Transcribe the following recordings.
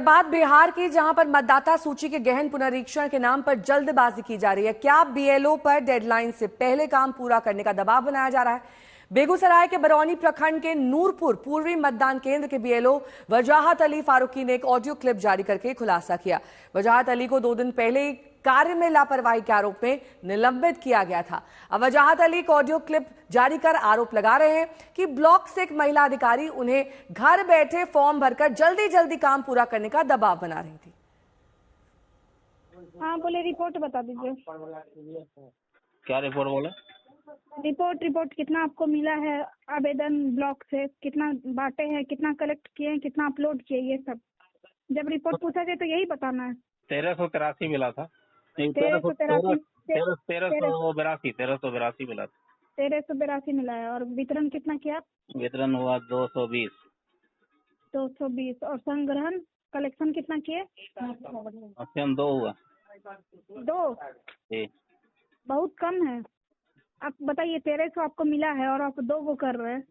बात बिहार की, जहां पर मतदाता सूची के गहन पुनरीक्षण के नाम पर जल्दबाजी की जा रही है। क्या बीएलओ पर डेडलाइन से पहले काम पूरा करने का दबाव बनाया जा रहा है? बेगूसराय के बरौनी प्रखंड के नूरपुर पूर्वी मतदान केंद्र के बीएलओ वजाहत अली फारूकी ने एक ऑडियो क्लिप जारी करके खुलासा किया। वजाहत अली को 2 दिन पहले ही कार्य में लापरवाही के आरोप में निलंबित किया गया था। अब वजाहत अली एक ऑडियो क्लिप जारी कर आरोप लगा रहे हैं कि ब्लॉक से एक महिला अधिकारी उन्हें घर बैठे फॉर्म भरकर जल्दी जल्दी काम पूरा करने का दबाव बना रही थी। हाँ बोले, रिपोर्ट बता दीजिए। क्या रिपोर्ट बोले? रिपोर्ट कितना आपको मिला है आवेदन ब्लॉक से, कितना बांटे हैं, कितना कलेक्ट किए हैं, कितना अपलोड किए, ये सब जब रिपोर्ट पूछा जाए तो यही बताना है। 1383 मिला था। 1382 मिला था। 1382 मिला है। और वितरण कितना किया? वितरण हुआ 220। और संग्रहण कलेक्शन कितना किए? 2 हुआ। 2 बहुत कम है। आप बताइए, 1300 आपको मिला है और आप 2 को कर रहे हैं,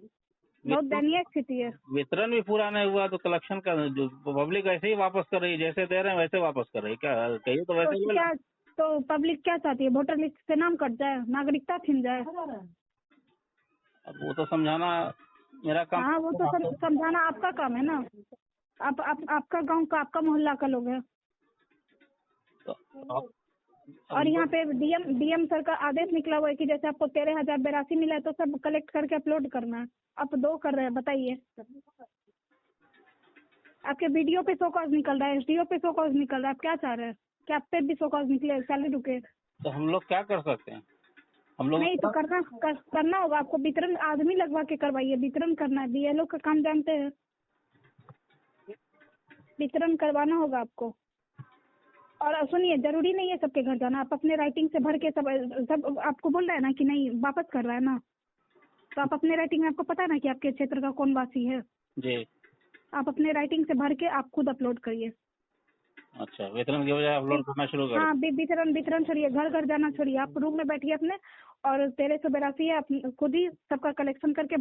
बहुत दयनीय स्थिति है। वितरण भी पूरा नहीं हुआ तो कलेक्शन का जो पब्लिक ऐसे ही वापस कर रही है, जैसे दे रहे हैं वैसे वापस कर रही है। क्या कहिए तो वैसे तो क्या तो पब्लिक क्या चाहती है? वोटर लिस्ट से नाम कट जाए, नागरिकता छिन जाए? अब वो तो समझाना मेरा काम। हाँ, वो तो समझाना आपका काम है ना। आपका गांव का, आपका मोहल्ला का लोग है। और यहाँ पे डीएम सर का आदेश निकला हुआ है कि जैसे आपको 13,082 मिला है तो सब कलेक्ट करके अपलोड करना है। आप 2 कर रहे हैं, बताइए। आपके वीडियो पे शो कॉज निकल रहा है, एसडीओ पे शो कॉज निकल रहा है। आप क्या चाह रहे हैं कि आप पे भी शो कॉज निकले, सैलरी रुके? तो हम लोग क्या कर सकते हैं? हम लोग नहीं तो करना होगा आपको। वितरण आदमी लगवा के करवाइए, वितरण करना है। बीएलओ का काम जानते हैं, वितरण करवाना होगा आपको। और सुनिए, जरूरी नहीं है सबके घर जाना। आप अपने राइटिंग से भर के सब आपको बोल रहा है ना कि नहीं वापस कर रहा है ना, तो आप अपने राइटिंग में, आपको पता है ना कि आपके क्षेत्र का कौन वासी है जी। आप अपने राइटिंग से भर के आप खुद अपलोड करिए। अच्छा, वितरण की बजाय अपलोड करना शुरू करें? हाँ, वितरण छोड़िए, घर घर जाना छोड़िए। आप रूम में बैठिए अपने, और 1382 है, आप खुद ही सबका कलेक्शन करके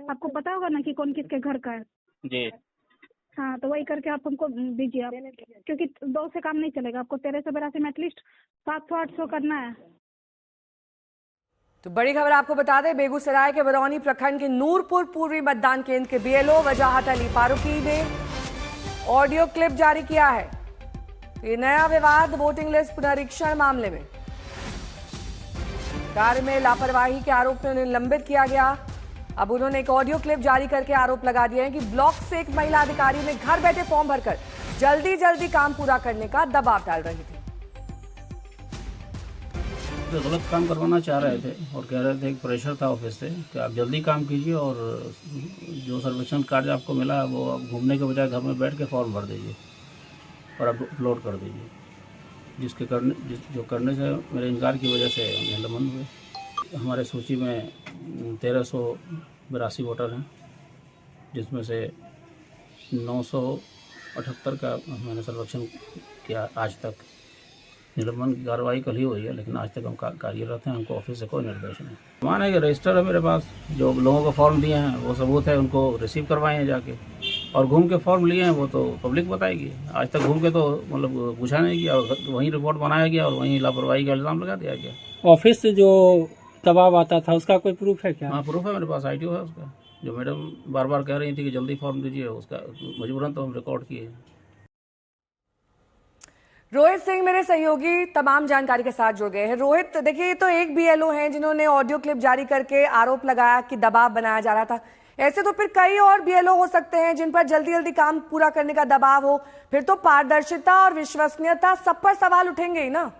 आपको पता होगा ना कि कौन किसके घर का है जी। हाँ, तो वही करके आप हमको दीजिए आप, क्योंकि 2 से काम नहीं चलेगा। आपको 1382 में एटलीस्ट 700-800 करना है। तो बड़ी खबर आपको बता दें, बेगूसराय के बरौनी प्रखंड के नूरपुर पूर्वी मतदान केंद्र के बीएलओ वजाहत अली फारूकी ने ऑडियो क्लिप जारी किया है। ये नया विवाद वोटिंग लिस्ट पुनरीक्षण मामले में कार्य में लापरवाही के आरोप में उन्हें निलंबित किया गया। अब उन्होंने एक ऑडियो क्लिप जारी करके आरोप लगा दिया है कि ब्लॉक से एक महिला अधिकारी ने घर बैठे फॉर्म भरकर जल्दी जल्दी काम पूरा करने का दबाव डाल रही थी। तो गलत काम करवाना चाह रहे थे और कह रहे थे कि प्रेशर था ऑफिस से कि आप जल्दी काम कीजिए और जो सर्वेक्षण कार्य आपको मिला है वो आप घूमने के बजाय घर में बैठ के फॉर्म भर दीजिए और आप अपलोड कर दीजिए। जो करने से मेरे इनकार की वजह से निलंबन हुए। हमारे सूची में 1382 वोटर हैं, जिसमें से 978 का मैंने सर्वेक्षण किया आज तक। निलंबन की कार्रवाई कल ही हुई है, लेकिन आज तक हम कार्यरत हैं। हमको ऑफिस से कोई निर्देश नहीं। मान है कि रजिस्टर है मेरे पास, जो लोगों को फॉर्म दिए हैं वो सबूत है, उनको रिसीव करवाए हैं जाके। और घूम के फॉर्म लिए हैं वो तो पब्लिक बताएगी। आज तक घूम के तो मतलब पूछा नहीं गया, वहीं रिपोर्ट बनाया गया और वहीं लापरवाही का इल्ज़ाम लगा दिया गया। ऑफिस से जो दबाव आता था उसका कोई प्रूफ है क्या? हाँ, प्रूफ है मेरे पास, आईटीओ है उसका। जो मैडम बार बार कह रही थी कि जल्दी फॉर्म दीजिए, उसका मजबूरन तो हम रिकॉर्ड किए। रोहित सिंह मेरे सहयोगी तमाम जानकारी के साथ जुड़ गए हैं। रोहित, देखिए, ये तो एक बीएलओ हैं जिन्होंने ऑडियो क्लिप जारी करके आरोप लगाया कि दबाव बनाया जा रहा था। ऐसे तो फिर कई और बीएलओ हो सकते हैं जिन पर जल्दी जल्दी काम पूरा करने का दबाव हो। फिर तो पारदर्शिता और विश्वसनीयता सब पर सवाल उठेंगे ही ना।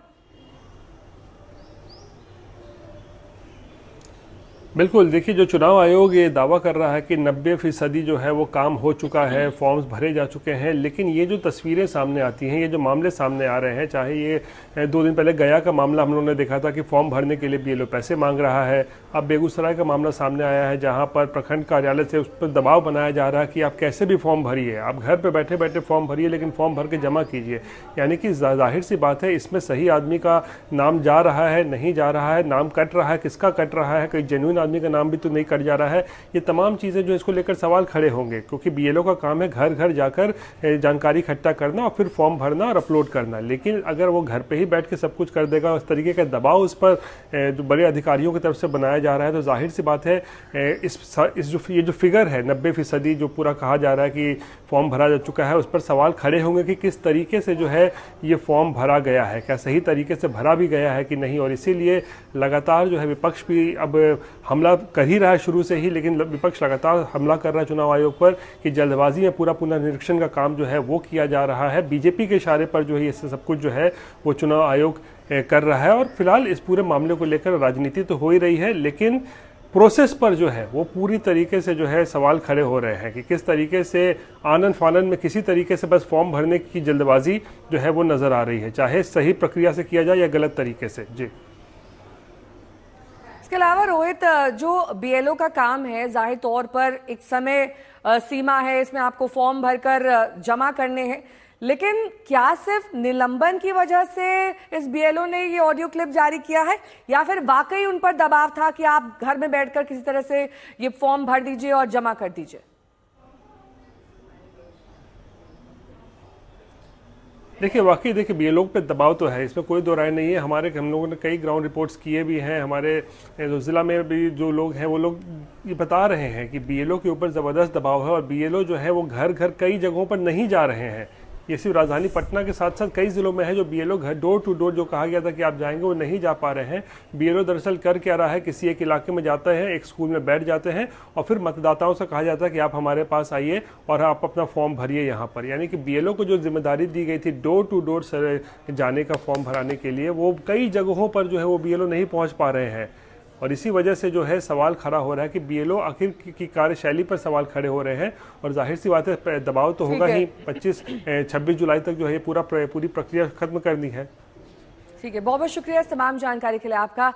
बिल्कुल, देखिए, जो चुनाव आयोग ये दावा कर रहा है कि 90% जो है वो काम हो चुका है, फॉर्म्स भरे जा चुके हैं, लेकिन ये जो तस्वीरें सामने आती हैं, ये जो मामले सामने आ रहे हैं, चाहे ये 2 दिन पहले गया का मामला हम लोगों ने देखा था कि फॉर्म भरने के लिए बीएलओ पैसे मांग रहा है। अब बेगूसराय का मामला सामने आया है जहाँ पर प्रखंड कार्यालय से उस पर दबाव बनाया जा रहा है कि आप कैसे भी फॉर्म भरिए, आप घर पर बैठे बैठे फॉर्म भरिए, लेकिन फॉर्म भर के जमा कीजिए। यानी कि जाहिर सी बात है, इसमें सही आदमी का नाम जा रहा है, नहीं जा रहा है, नाम कट रहा है, किसका कट रहा है, कोई जेन्युइन आदमी का नाम भी तो नहीं कट जा रहा है। ये तमाम चीज़ें जो इसको लेकर सवाल खड़े होंगे, क्योंकि बीएलओ का काम है घर घर जाकर जानकारी इकट्ठा करना और फिर फॉर्म भरना और अपलोड करना। लेकिन अगर वो घर पे ही बैठ के सब कुछ कर देगा, उस तरीके का दबाव उस पर जो बड़े अधिकारियों की तरफ से बनाया जा रहा है, तो जाहिर सी बात है ये जो फिगर है 90% जो पूरा कहा जा रहा है कि फॉर्म भरा जा चुका है, उस पर सवाल खड़े होंगे कि किस तरीके से जो है ये फॉर्म भरा गया है, क्या सही तरीके से भरा भी गया है कि नहीं। और इसीलिए लगातार जो है विपक्ष भी अब हमला कर ही रहा है शुरू से ही, लेकिन विपक्ष लगातार हमला कर रहा है चुनाव आयोग पर कि जल्दबाजी में पूरा पुनर्निरीक्षण का काम जो है वो किया जा रहा है। बीजेपी के इशारे पर जो है इससे सब कुछ जो है वो चुनाव आयोग कर रहा है। और फिलहाल इस पूरे मामले को लेकर राजनीति तो हो ही रही है, लेकिन प्रोसेस पर जो है वो पूरी तरीके से जो है सवाल खड़े हो रहे हैं कि किस तरीके से आनन फानन में किसी तरीके से बस फॉर्म भरने की जल्दबाजी जो है वो नजर आ रही है, चाहे सही प्रक्रिया से किया जाए या गलत तरीके से। जी, इसके अलावा रोहित, जो बीएलओ का काम है जाहिर तौर पर एक समय सीमा है, इसमें आपको फॉर्म भरकर जमा करने हैं, लेकिन क्या सिर्फ निलंबन की वजह से इस बीएलओ ने ये ऑडियो क्लिप जारी किया है या फिर वाकई उन पर दबाव था कि आप घर में बैठकर किसी तरह से ये फॉर्म भर दीजिए और जमा कर दीजिए? देखिए वाकई देखिए बीएलओ पे दबाव तो है, इसमें कोई दो राय नहीं है। हम लोगों ने कई ग्राउंड रिपोर्ट्स किए भी हैं, हमारे जो ज़िला में भी जो लोग हैं वो लोग ये बता रहे हैं कि बीएलओ के ऊपर ज़बरदस्त दबाव है और बीएलओ जो है वो घर घर कई जगहों पर नहीं जा रहे हैं। ये सिर्फ राजधानी पटना के साथ साथ कई जिलों में है जो बीएलओ घर डोर टू डोर जो कहा गया था कि आप जाएंगे वो नहीं जा पा रहे हैं। बीएलओ दरअसल कर क्या रहा है, किसी एक इलाके में जाते हैं, एक स्कूल में बैठ जाते हैं और फिर मतदाताओं से कहा जाता है कि आप हमारे पास आइए और आप अपना फॉर्म भरिए यहाँ पर। यानी कि बीएलओ को जो जिम्मेदारी दी गई थी डोर टू डोर जाने का फॉर्म भराने के लिए, वो कई जगहों पर जो है वो बीएलओ नहीं पहुँच पा रहे हैं। और इसी वजह से जो है सवाल खड़ा हो रहा है कि बीएलओ आखिर की कार्यशैली पर सवाल खड़े हो रहे हैं। और जाहिर सी बात है दबाव तो होगा ही, 26 जुलाई तक जो है पूरी प्रक्रिया खत्म करनी है। ठीक है, बहुत बहुत शुक्रिया इस तमाम जानकारी के लिए आपका।